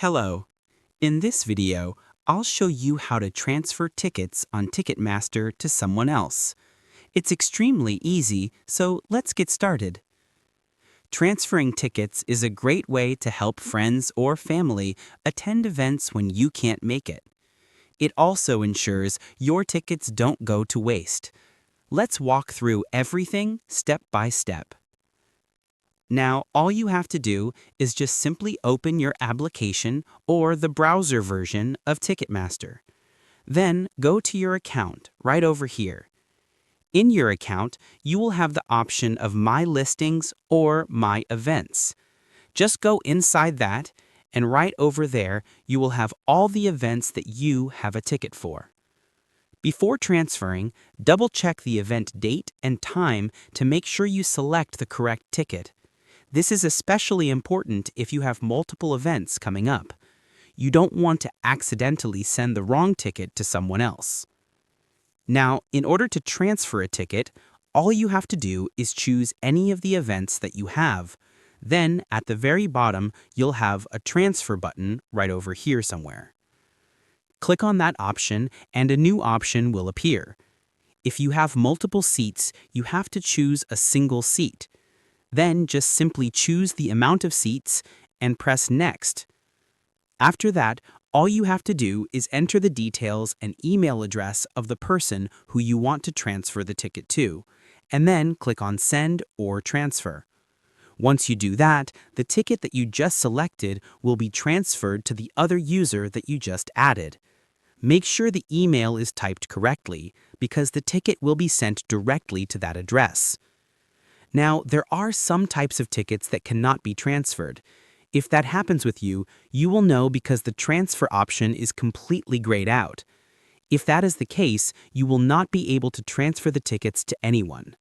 Hello. In this video, I'll show you how to transfer tickets on Ticketmaster to someone else. It's extremely easy, so let's get started. Transferring tickets is a great way to help friends or family attend events when you can't make it. It also ensures your tickets don't go to waste. Let's walk through everything step by step. Now, all you have to do is just simply open your application or the browser version of Ticketmaster. Then go to your account right over here. In your account, you will have the option of My Listings or My Events. Just go inside that, and right over there, you will have all the events that you have a ticket for. Before transferring, double-check the event date and time to make sure you select the correct ticket. This is especially important if you have multiple events coming up. You don't want to accidentally send the wrong ticket to someone else. Now, in order to transfer a ticket, all you have to do is choose any of the events that you have. Then, at the very bottom, you'll have a transfer button right over here somewhere. Click on that option and a new option will appear. If you have multiple seats, you have to choose a single seat. Then just simply choose the amount of seats and press Next. After that, all you have to do is enter the details and email address of the person who you want to transfer the ticket to, and then click on Send or Transfer. Once you do that, the ticket that you just selected will be transferred to the other user that you just added. Make sure the email is typed correctly, because the ticket will be sent directly to that address. Now, there are some types of tickets that cannot be transferred. If that happens with you, you will know because the transfer option is completely grayed out. If that is the case, you will not be able to transfer the tickets to anyone.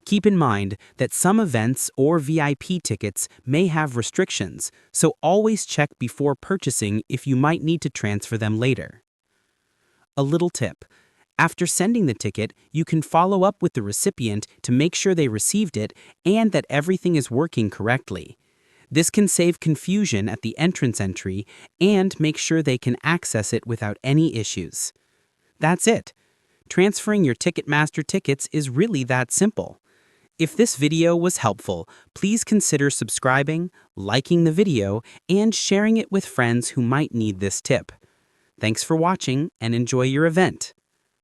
Keep in mind that some events or VIP tickets may have restrictions, so always check before purchasing if you might need to transfer them later. A little tip. After sending the ticket, you can follow up with the recipient to make sure they received it and that everything is working correctly. This can save confusion at the entrance entry and make sure they can access it without any issues. That's it. Transferring your Ticketmaster tickets is really that simple. If this video was helpful, please consider subscribing, liking the video, and sharing it with friends who might need this tip. Thanks for watching and enjoy your event.